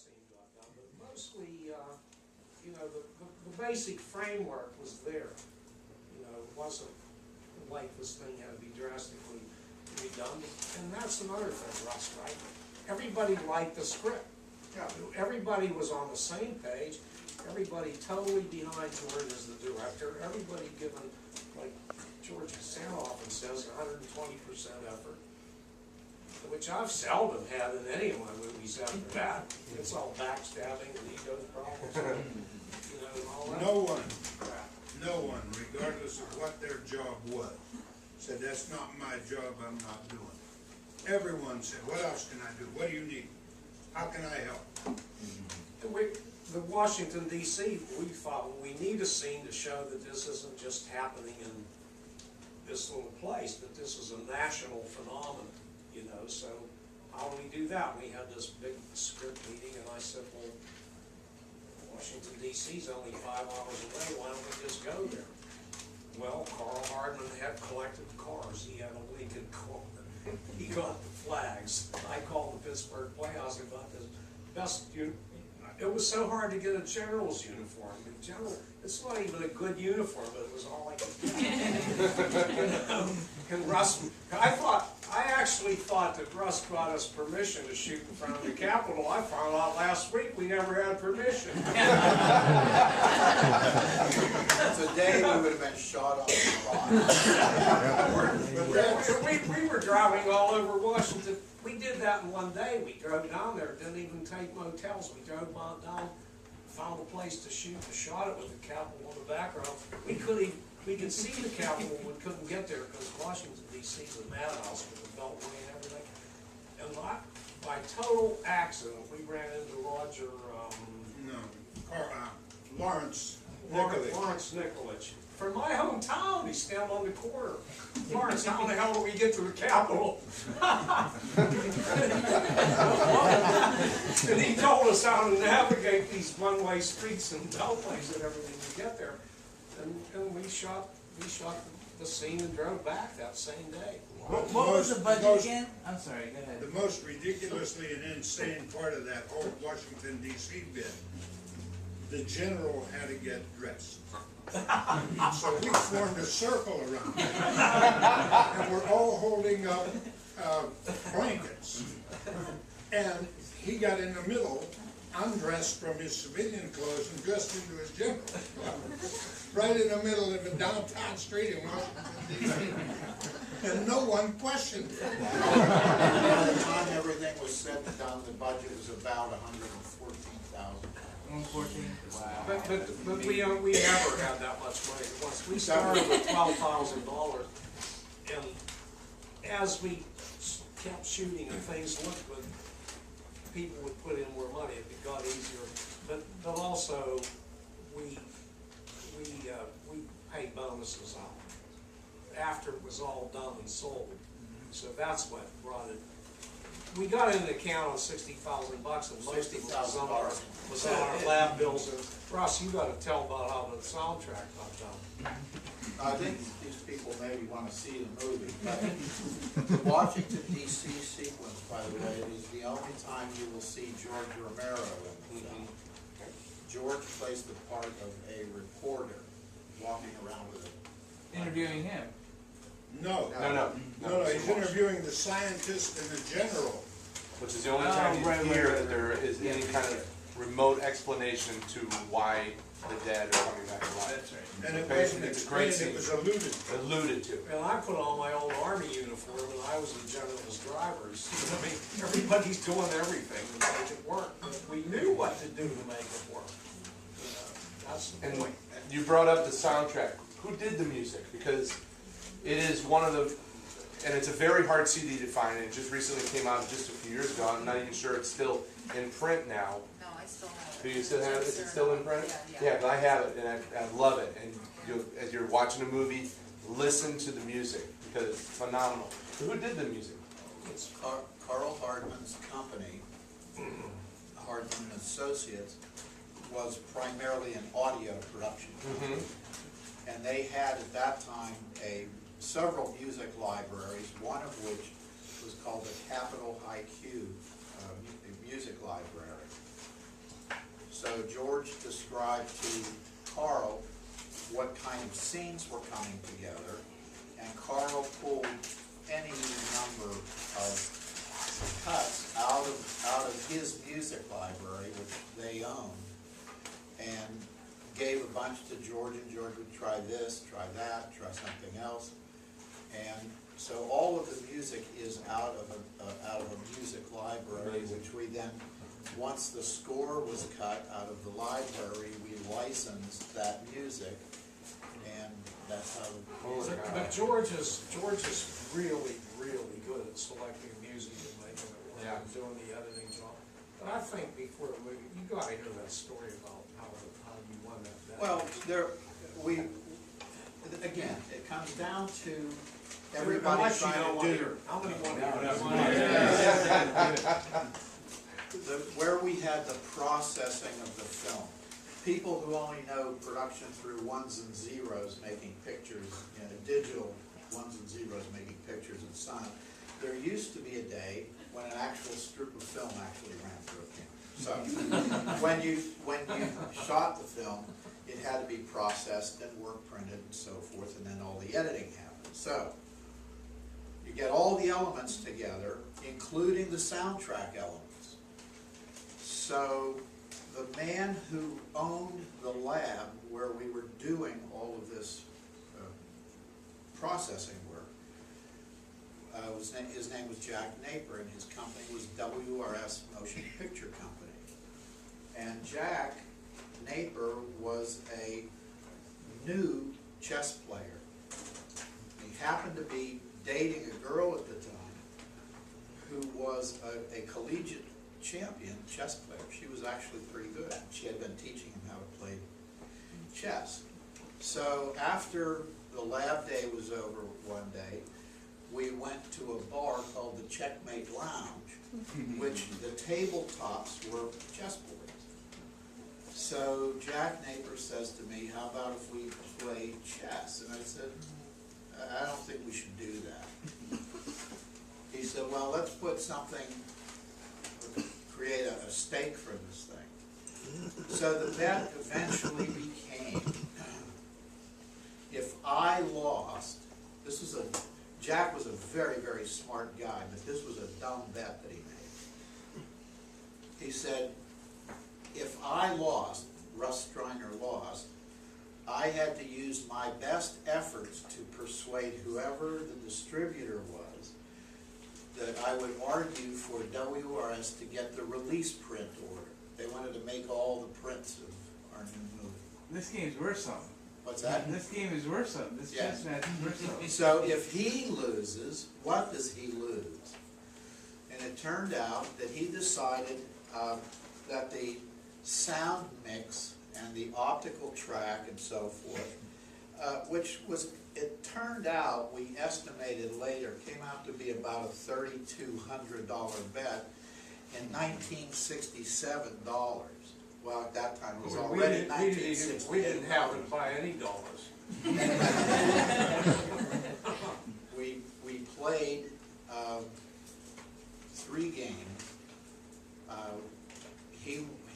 dressing got done, but mostly, you know, the basic framework was there. You know, it wasn't like this thing had to be drastically redone. And that's another thing, Russ, right? Everybody liked the script. Yeah. Everybody was on the same page. Everybody totally behind George as the director. Everybody given, like George Kosana often says, 120% effort, which I've seldom had in any of my movies after that. It's all backstabbing and ego problems, you know, and all that. No one, regardless of what their job was, said, that's not my job, I'm not doing it. Everyone said, what else can I do? What do you need? How can I help? The Washington, D.C., we thought, well, we need a scene to show that this isn't just happening in this little place, that this is a national phenomenon, you know, so how do we do that? We had this big script meeting, and I said, well, Washington, D.C. is only 5 hours away, why don't we just go there? Well, Carl Hardman had collected the cars. He had a Lincoln car. He got the flags. I called the Pittsburgh Playhouse and got the best. It was so hard to get a general's uniform. The general, it's not even a good uniform, but it was all I could get. And Russ, I actually thought that Russ got us permission to shoot in front of the Capitol. I found out last week we never had permission. Today we would have been shot on the spot. We were driving all over Washington. We did that in one day. We drove down there, didn't even take motels. We drove down, found a place to shoot, shot it with the Capitol in the background. We could see the Capitol, we couldn't get there because Washington, D.C. is a madhouse with the Beltway and everything. And by total accident, we ran into Roger, Lawrence Nikolic. From my hometown, he's standing on the corner. Lawrence, how the hell do we get to the Capitol? And he told us how to navigate these one-way streets and beltways and everything to get there. And we shot the scene and drove back that same day. What was the budget again? I'm sorry, go ahead. The most ridiculously and insane part of that whole Washington, D.C. bit, the general had to get dressed. So we formed a circle around him, and we're all holding up blankets. And he got in the middle, undressed from his civilian clothes and dressed into his general. Right in the middle of the downtown street in Washington, D.C. And no one questioned it. By the time everything was said and done, the budget was about $114,000. 114. Wow. But we never had that much money. Once we started with $12,000, and as we kept shooting and things looked good, people would put in more money. It got easier. But also we paid bonuses out after it was all done and sold. So that's what brought it. We got an account on $60,000, and most of it was on our lab bills. And Russ, you got to tell about how the soundtrack got done. I think these people maybe want to see the movie. But the Washington, D.C. sequence, by the way, is the only time you will see George Romero in the film. George plays the part of a reporter walking around with it. Interviewing him. No, he's interviewing the scientist and the general. Which is the only time you hear that there is any kind of remote explanation to why the dead are coming back to life. That's right. And it wasn't explained, it was alluded to. Alluded to. Well, I put on my old Army uniform, and I was the general's driver. I mean, everybody's doing everything to make it work. We knew what to do to make it work. That's the point. And you brought up the soundtrack. Who did the music? Because it is one of the, and it's a very hard CD to find. It just recently came out just a few years ago. I'm not even sure it's still in print now. No, I still have it. Do you still have it? Is it still in print? Yeah. Yeah, but I have it, and I love it. And as you're watching a movie, listen to the music because it's phenomenal. So who did the music? It's Carl Hardman's company, Hardman and Associates, was primarily an audio production company. And they had at that time several music libraries, one of which was called the Capitol IQ music library. George described to Carl what kind of scenes were coming together, and Carl pulled any number of cuts out of his music library, which they owned, and gave a bunch to George, and George would try this, try that, try something else. And so all of the music is out of a music library, which we then, once the score was cut out of the library, we licensed that music, and that's how. But George is really, really good at selecting music and making it work, Yeah. and doing the editing job. But I think before the movie, you gotta hear that story about how you won that bet. Well, again, it comes down to everybody Unless you trying don't to want do. to hear it. How many want to hear it? Where we had the processing of the film, people who only know production through ones and zeros making pictures, digital ones and zeros making pictures and sound, there used to be a day when an actual strip of film actually ran through a camera. So when you shot the film, it had to be processed and work printed and so forth, and then all the editing happened. So you get all the elements together, including the soundtrack elements. So the man who owned the lab where we were doing all of this processing work, his name was Jack Naper, and his company was WRS Motion Picture Company. And Jack Naper was a new chess player. He happened to be dating a girl at the time who was a collegiate champion chess player. She was actually pretty good. She had been teaching him how to play chess. So after the lab day was over one day, we went to a bar called the Checkmate Lounge, which the tabletops were chessboards. So Jack Naper says to me, how about if we play chess? And I said, I don't think we should do that. He said, well, let's put something, create a stake for this thing. So the bet eventually became, if I lost, Jack was a very, very smart guy, but this was a dumb bet that he made. He said, if I lost, Russ Streiner lost, I had to use my best efforts to persuade whoever the distributor was that I would argue for WRS to get the release print order. They wanted to make all the prints of our new movie. This game's worth something. What's that? This game is worth something. This Yeah. chess match is worth something. So if he loses, what does he lose? And it turned out that he decided that the sound mix and the optical track and so forth, which was, it turned out, we estimated later, came out to be about a $3,200 bet in $1967. Well, at that time it was already $1968. We didn't have to buy any dollars. We played 3 games.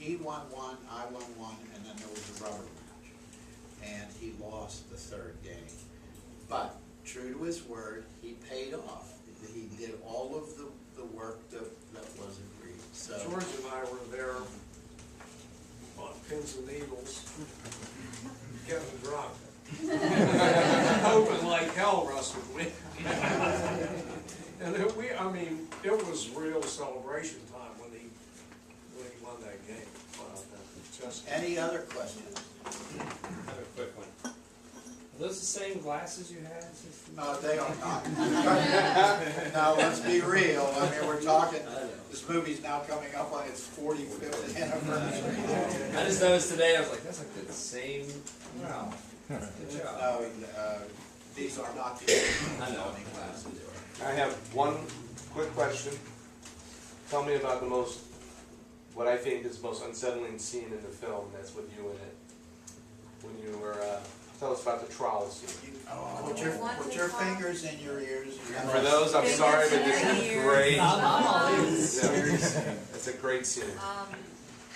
He won one, I won one, and then there was a rubber match. And he lost the 3rd game. But true to his word, he paid off. He did all of the work that was agreed. So George and I were there on pins and needles, getting drunk. Hoping like hell Russ would win. And it was real celebration time when he won that game. any other questions? I have a quick one. Are those the same glasses you had? No, they are not. Now, let's be real. I mean, we're talking, this movie's now coming up on its 45th anniversary. I just noticed today, I was like, that's like the same. Wow. Good job. No, these are not the only glasses. I have one quick question. Tell me about what I think is the most unsettling scene in the film that's with you in it. When you were, tell us about the trowel scene. Put your fingers in your ears. And for those, I'm sorry, but this is great. Not all. Yeah. It's a great scene.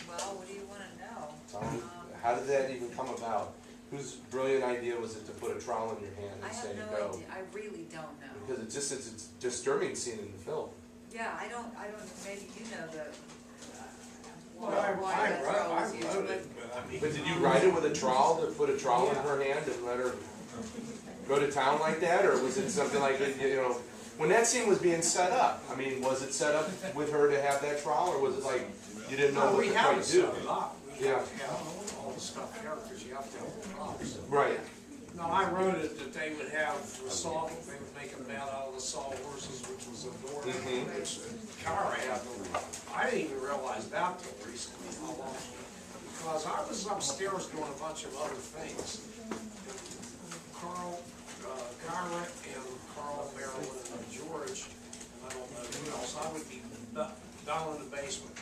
Well, what do you wanna know? How did that even come about? Whose brilliant idea was it to put a trowel in your hand I and say have go? no idea, I really don't know. Because it's a disturbing scene in the film. Yeah, I don't, maybe you know the, Well, why that throw was used, wrote but it, but I mean. But did you write it with a trowel, to put a trowel in her hand and let her go to town like that? Or was it something like, you know, when that scene was being set up, I mean, was it set up with her to have that trowel, or was it like, you didn't know No, what we to have quite to do? set it up. We Yeah. have to have all the stuff there, because you have to have the props. Right. No, I wrote it that they would have the saw, they would make a bat out of the sawhorses, which was a door, Mhm. which Kyra had. I didn't even realize that till recently, how long, because I was upstairs doing a bunch of other things. Kyra and Carl, Marilyn, and George, and I don't know who else, I would be down in the basement.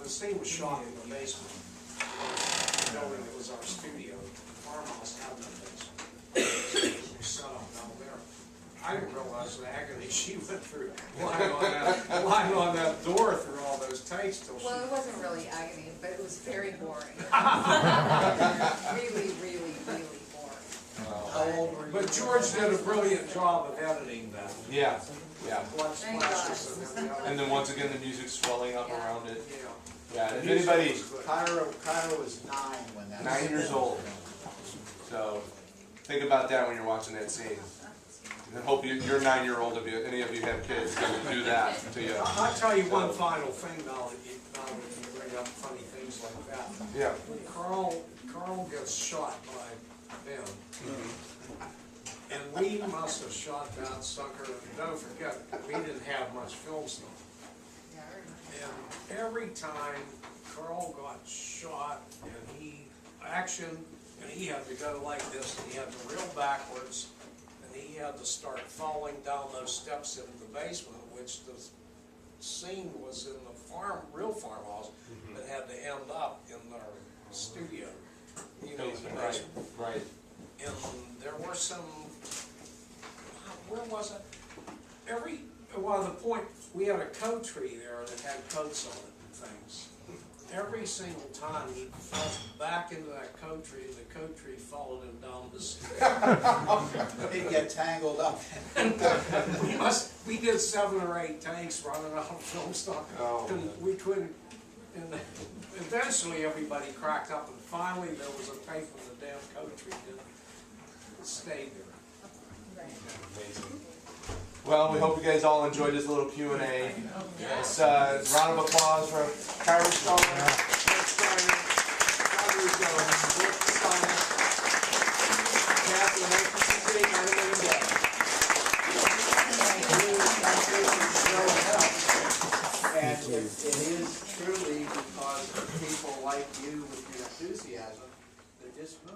The scene was shot in the basement, the building that was our studio, the farmhouse had no basement. Set up down there. I didn't realize the agony she went through lying on that door through all those takes till she. well, it wasn't really agony, but it was very boring. Really, really, really boring. How old were you? But George did a brilliant job of editing that. Yeah, yeah. Blood Thank splashes and everything. And then once again, the music's swelling up Yeah. around it. Yeah. Yeah, if The music anybody, was good. Kyra was 9 when that. 9 years old. So think about that when you're watching that scene. And hope your 9-year-old, if any of you have kids, don't do that to you. I'll tell you one final thing now that you bring up funny things like that. Yeah. When Carl gets shot by Ben, and we must have shot that sucker, and don't forget, we didn't have much film stuff. Yeah, I remember. And every time Carl got shot and he had to go like this, and he had to reel backwards, and he had to start falling down those steps into the basement, which the scene was in the real farmhouse, that had to end up in our studio, you know, in the Right, basement. right. And there were some, where was it? Well, the point, we had a coat tree there that had coats on it and things. Every single time he fell back into that coat tree, the coat tree followed him down the stairs. He'd get tangled up. We did 7 or 8 takes running out of film stock. Oh. And we couldn't, and eventually everybody cracked up, and finally there was a take when the damn coat tree didn't stay there. Amazing. Well, we hope you guys all enjoyed this little Q&A. It's a round of applause for Kyra Schon, Russ Streiner, Russo, George Kosana, Kathy, and And it is truly because of people like you with your enthusiasm that this movie